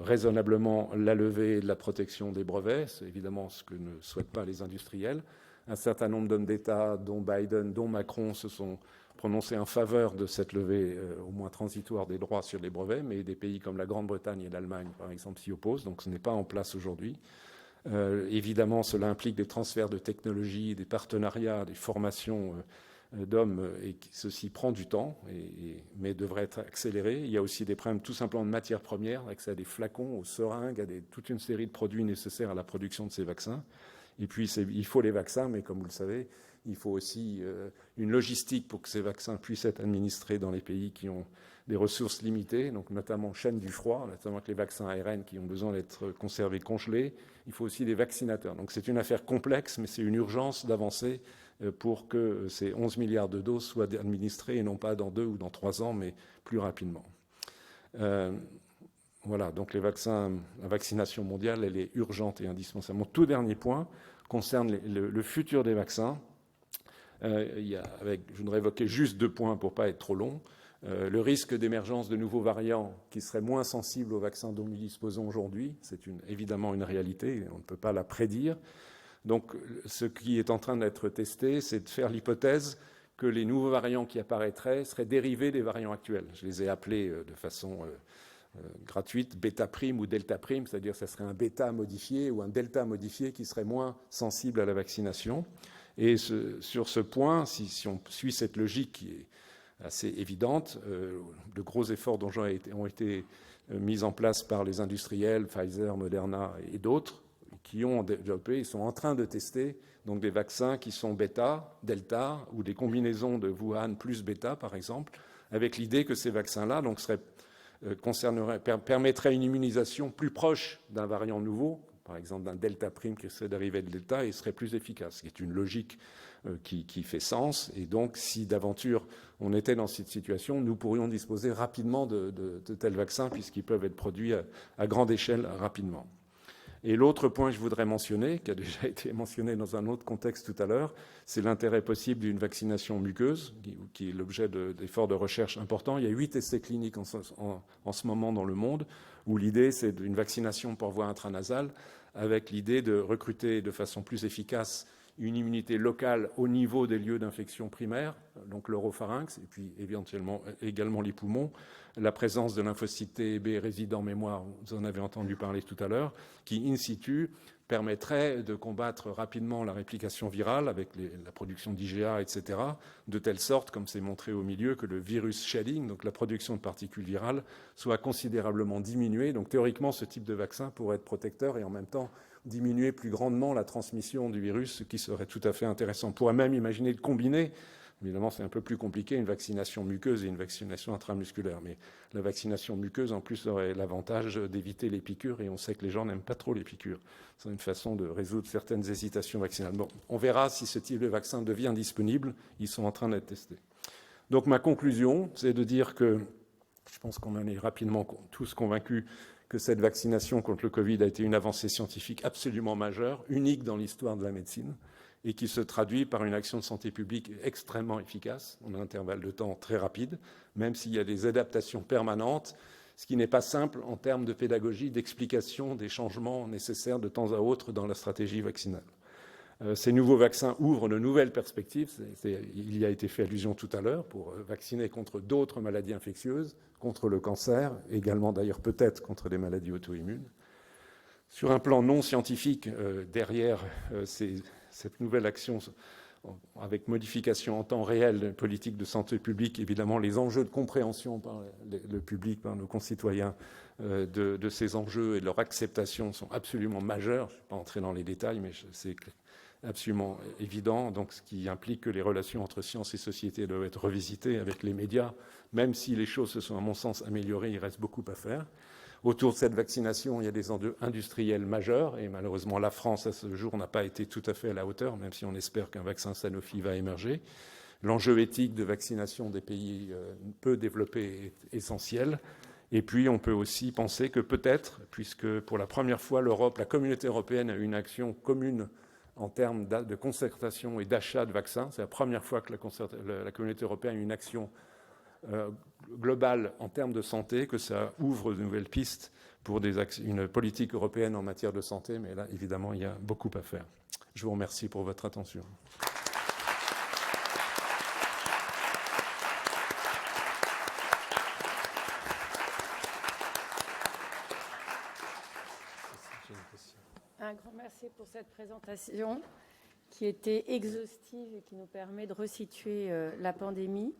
Raisonnablement la levée de la protection des brevets, c'est évidemment ce que ne souhaitent pas les industriels. Un certain nombre d'hommes d'État, dont Biden, dont Macron, se sont prononcés en faveur de cette levée au moins transitoire des droits sur les brevets, mais des pays comme la Grande-Bretagne et l'Allemagne, par exemple, s'y opposent, donc ce n'est pas en place aujourd'hui. Évidemment, cela implique des transferts de technologies, des partenariats, des formations d'hommes, et ceci prend du temps, mais devrait être accéléré. Il y a aussi des problèmes tout simplement de matières premières, accès à des flacons, aux seringues, à toute une série de produits nécessaires à la production de ces vaccins. Et puis, il faut les vaccins, mais comme vous le savez, il faut aussi une logistique pour que ces vaccins puissent être administrés dans les pays qui ont des ressources limitées, donc notamment chaîne du froid, notamment avec les vaccins ARN qui ont besoin d'être conservés congelés. Il faut aussi des vaccinateurs. Donc c'est une affaire complexe, mais c'est une urgence d'avancer pour que ces 11 milliards de doses soient administrées, et non pas dans 2 ou dans 3 ans, mais plus rapidement. Voilà, donc la vaccination mondiale, elle est urgente et indispensable. Mon tout dernier point concerne le futur des vaccins. Je voudrais évoquer juste 2 points pour ne pas être trop long. Le risque d'émergence de nouveaux variants qui seraient moins sensibles aux vaccins dont nous disposons aujourd'hui, c'est évidemment une réalité, on ne peut pas la prédire. Donc ce qui est en train d'être testé, c'est de faire l'hypothèse que les nouveaux variants qui apparaîtraient seraient dérivés des variants actuels. Je les ai appelés de façon gratuite bêta prime ou delta prime, c'est-à-dire que ce serait un bêta modifié ou un delta modifié qui serait moins sensible à la vaccination. Et sur ce point, si on suit cette logique qui est assez évidente, de gros efforts ont été mis en place par les industriels, Pfizer, Moderna et d'autres, qui ont développé, ils sont en train de tester donc des vaccins qui sont bêta, delta, ou des combinaisons de Wuhan plus bêta, par exemple, avec l'idée que ces vaccins-là permettraient une immunisation plus proche d'un variant nouveau, par exemple d'un delta prime qui serait dérivé de delta, et serait plus efficace, ce qui est une logique qui fait sens. Et donc, si d'aventure on était dans cette situation, nous pourrions disposer rapidement de tels vaccins, puisqu'ils peuvent être produits à grande échelle rapidement. Et l'autre point que je voudrais mentionner, qui a déjà été mentionné dans un autre contexte tout à l'heure, c'est l'intérêt possible d'une vaccination muqueuse, qui est l'objet d'efforts de recherche importants. Il y a 8 essais cliniques en ce moment dans le monde, où l'idée, c'est d'une vaccination par voie intranasale, avec l'idée de recruter de façon plus efficace une immunité locale au niveau des lieux d'infection primaire, donc l'oropharynx, et puis également les poumons, la présence de lymphocytes T et B résidents mémoire, vous en avez entendu parler tout à l'heure, qui in situ permettrait de combattre rapidement la réplication virale avec la production d'IgA, etc., de telle sorte, comme c'est montré au milieu, que le virus shedding, donc la production de particules virales, soit considérablement diminuée. Donc théoriquement, ce type de vaccin pourrait être protecteur et en même temps diminuer plus grandement la transmission du virus, ce qui serait tout à fait intéressant. On pourrait même imaginer de combiner, évidemment c'est un peu plus compliqué, une vaccination muqueuse et une vaccination intramusculaire, mais la vaccination muqueuse en plus aurait l'avantage d'éviter les piqûres, et on sait que les gens n'aiment pas trop les piqûres. C'est une façon de résoudre certaines hésitations vaccinales. Bon, on verra si ce type de vaccin devient disponible, ils sont en train d'être testés. Donc ma conclusion, c'est de dire que je pense qu'on en est rapidement tous convaincus que cette vaccination contre le Covid a été une avancée scientifique absolument majeure, unique dans l'histoire de la médecine, et qui se traduit par une action de santé publique extrêmement efficace, en un intervalle de temps très rapide, même s'il y a des adaptations permanentes, ce qui n'est pas simple en termes de pédagogie, d'explication des changements nécessaires de temps à autre dans la stratégie vaccinale. Ces nouveaux vaccins ouvrent de nouvelles perspectives. Il y a été fait allusion tout à l'heure pour vacciner contre d'autres maladies infectieuses, contre le cancer, également d'ailleurs peut-être contre des maladies auto-immunes. Sur un plan non scientifique, derrière cette nouvelle action avec modification en temps réel de politique de santé publique, évidemment les enjeux de compréhension par le public, par nos concitoyens de ces enjeux et de leur acceptation sont absolument majeurs. Je ne vais pas entrer dans les détails, mais c'est absolument évident, donc ce qui implique que les relations entre science et société doivent être revisitées avec les médias, même si les choses se sont, à mon sens, améliorées, il reste beaucoup à faire. Autour de cette vaccination, il y a des enjeux industriels majeurs, et malheureusement la France, à ce jour, n'a pas été tout à fait à la hauteur, même si on espère qu'un vaccin Sanofi va émerger. L'enjeu éthique de vaccination des pays peu développés est essentiel. Et puis, on peut aussi penser que peut-être, puisque pour la première fois, la communauté européenne a eu une action commune en termes de concertation et d'achat de vaccins. C'est la première fois que la communauté européenne a une action globale en termes de santé, que ça ouvre de nouvelles pistes pour une politique européenne en matière de santé. Mais là, évidemment, il y a beaucoup à faire. Je vous remercie pour votre attention. Un grand merci pour cette présentation qui était exhaustive et qui nous permet de resituer la pandémie.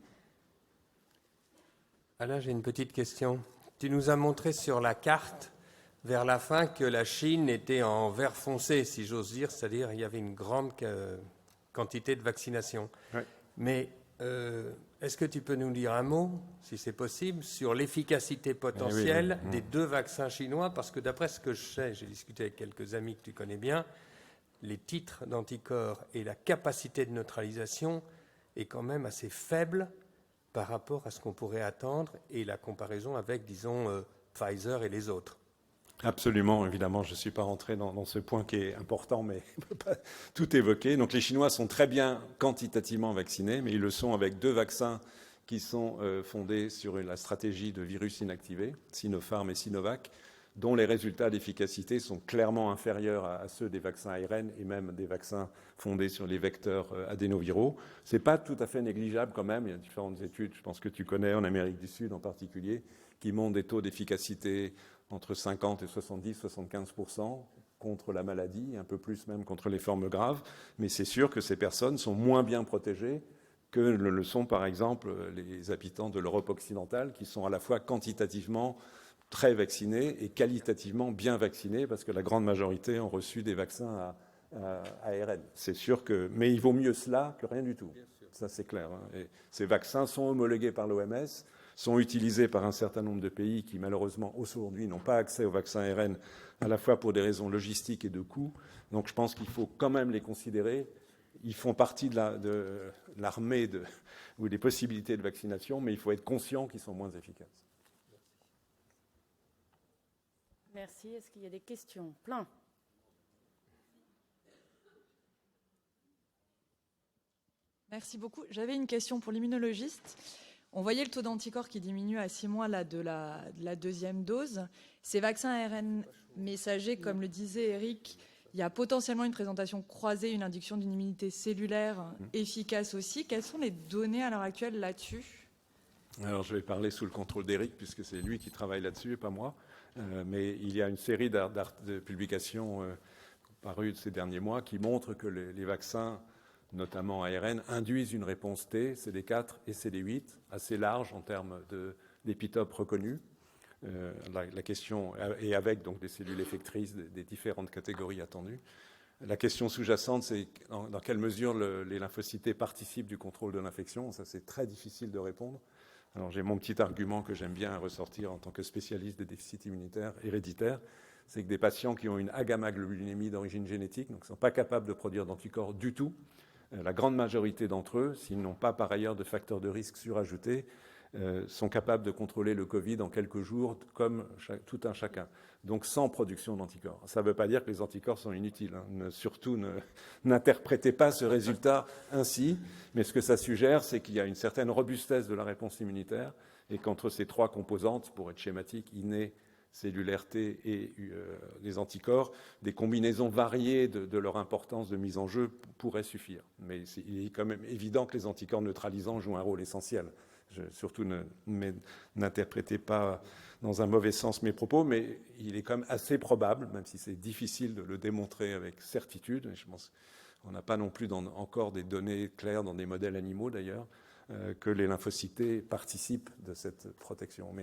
Alain, j'ai une petite question. Tu nous as montré sur la carte, vers la fin, que la Chine était en vert foncé, si j'ose dire, c'est-à-dire il y avait une grande quantité de vaccination. Ouais. Mais est-ce que tu peux nous dire un mot, si c'est possible, sur l'efficacité potentielle des 2 vaccins chinois? Parce que d'après ce que je sais, j'ai discuté avec quelques amis que tu connais bien, les titres d'anticorps et la capacité de neutralisation est quand même assez faible par rapport à ce qu'on pourrait attendre et la comparaison avec, disons, Pfizer et les autres. Absolument, évidemment, je ne suis pas rentré dans ce point qui est important, mais je ne peux pas tout évoquer. Donc les Chinois sont très bien quantitativement vaccinés, mais ils le sont avec 2 vaccins qui sont fondés sur la stratégie de virus inactivé, Sinopharm et Sinovac. dont les résultats d'efficacité sont clairement inférieurs à ceux des vaccins ARN et même des vaccins fondés sur les vecteurs adénoviraux. Ce n'est pas tout à fait négligeable quand même. Il y a différentes études, je pense que tu connais, en Amérique du Sud en particulier, qui montrent des taux d'efficacité entre 50 et 70-75% contre la maladie, un peu plus même contre les formes graves. Mais c'est sûr que ces personnes sont moins bien protégées que le sont, par exemple, les habitants de l'Europe occidentale, qui sont à la fois quantitativement très vaccinés et qualitativement bien vaccinés, parce que la grande majorité ont reçu des vaccins à ARN. C'est sûr que... Mais il vaut mieux cela que rien du tout. Ça, c'est clair. Hein. Et ces vaccins sont homologués par l'OMS, sont utilisés par un certain nombre de pays qui, malheureusement, aujourd'hui, n'ont pas accès aux vaccins ARN, à la fois pour des raisons logistiques et de coûts. Donc, je pense qu'il faut quand même les considérer. Ils font partie de l'armée ou des possibilités de vaccination, mais il faut être conscient qu'ils sont moins efficaces. Merci. Est-ce qu'il y a des questions? Plein. Merci beaucoup. J'avais une question pour l'immunologiste. On voyait le taux d'anticorps qui diminue à 6 mois de la deuxième dose. Ces vaccins ARN messagers, comme le disait Eric, il y a potentiellement une présentation croisée, une induction d'une immunité cellulaire efficace aussi. Quelles sont les données à l'heure actuelle là-dessus? Alors, je vais parler sous le contrôle d'Eric, puisque c'est lui qui travaille là-dessus et pas moi. Mais il y a une série de publications parues ces derniers mois qui montrent que les vaccins, notamment ARN, induisent une réponse T, CD4 et CD8, assez large en termes d'épitopes reconnus. La question, et avec donc des cellules effectrices des différentes catégories attendues. La question sous-jacente, c'est dans quelle mesure les lymphocytes participent du contrôle de l'infection. Ça, c'est très difficile de répondre. Alors, j'ai mon petit argument que j'aime bien ressortir en tant que spécialiste des déficits immunitaires héréditaires, c'est que des patients qui ont une agammaglobulinémie d'origine génétique, donc ne sont pas capables de produire d'anticorps du tout, la grande majorité d'entre eux, s'ils n'ont pas par ailleurs de facteurs de risque surajoutés, sont capables de contrôler le Covid en quelques jours, comme tout un chacun. Donc sans production d'anticorps. Ça ne veut pas dire que les anticorps sont inutiles. Hein. Surtout, n'interprétez pas ce résultat ainsi. Mais ce que ça suggère, c'est qu'il y a une certaine robustesse de la réponse immunitaire et qu'entre ces trois composantes, pour être schématique, inné, cellulaire T et les anticorps, des combinaisons variées de leur importance de mise en jeu pourraient suffire. Mais il est quand même évident que les anticorps neutralisants jouent un rôle essentiel. Surtout, n'interprétez pas dans un mauvais sens mes propos, mais il est quand même assez probable, même si c'est difficile de le démontrer avec certitude, et je pense qu'on n'a pas non plus encore des données claires dans des modèles animaux d'ailleurs, que les lymphocytes participent de cette protection.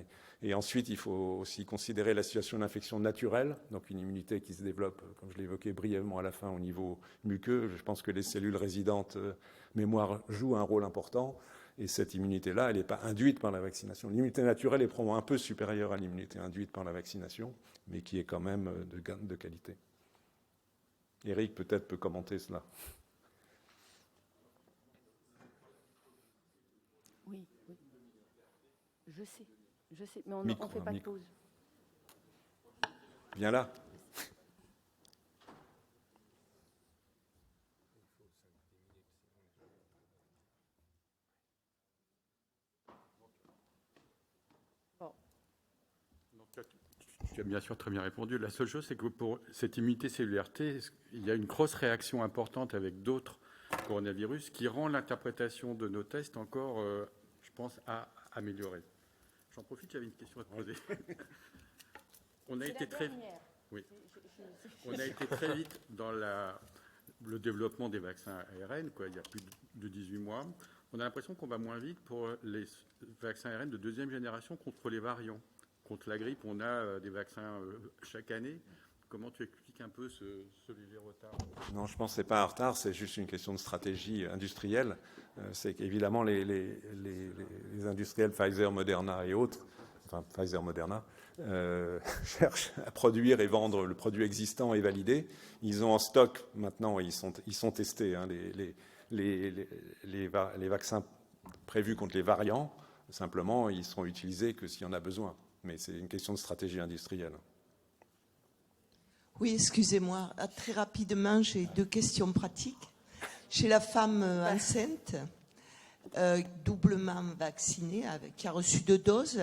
Et ensuite, il faut aussi considérer la situation d'infection naturelle, donc une immunité qui se développe, comme je l'ai évoqué brièvement à la fin, au niveau muqueux. Je pense que les cellules résidentes mémoire jouent un rôle important. Et cette immunité-là, elle n'est pas induite par la vaccination. L'immunité naturelle est probablement un peu supérieure à l'immunité induite par la vaccination, mais qui est quand même de qualité. Eric, peut-être, peut commenter cela. Oui. Je sais, mais on ne fait pas de pause. Viens là. Tu as bien sûr très bien répondu. La seule chose, c'est que pour cette immunité cellulaire T, il y a une grosse réaction importante avec d'autres coronavirus qui rend l'interprétation de nos tests encore, je pense, à améliorer. J'en profite, j'avais une question à te poser. On a été très vite dans le développement des vaccins ARN, il y a plus de 18 mois. On a l'impression qu'on va moins vite pour les vaccins ARN de deuxième génération contre les variants. Contre la grippe, on a des vaccins chaque année. Comment tu expliques un peu ce léger retard? Non, je pense que ce n'est pas un retard, c'est juste une question de stratégie industrielle. C'est qu'évidemment, les industriels Pfizer, Moderna et autres, enfin Pfizer, Moderna, cherchent à produire et vendre le produit existant et validé. Ils ont en stock maintenant, ils sont testés, hein, les vaccins prévus contre les variants. Simplement, ils seront utilisés que s'il y en a besoin. Mais c'est une question de stratégie industrielle. Oui, excusez-moi. Très rapidement, j'ai deux questions pratiques. Chez la femme enceinte, doublement vacciné, qui a reçu 2 doses.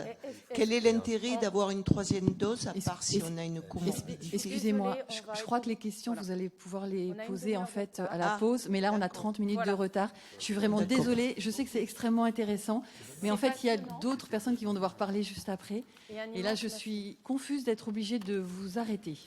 Quel est l'intérêt d'avoir une 3e dose, à part si on a une comorbidité? Excusez-moi, je crois que les questions, vous allez pouvoir les poser en fait à la pause, mais là on a 30 minutes de retard. Je suis vraiment désolée, je sais que c'est extrêmement intéressant, mais en fait il y a d'autres personnes qui vont devoir parler juste après. Et là je suis confuse d'être obligée de vous arrêter.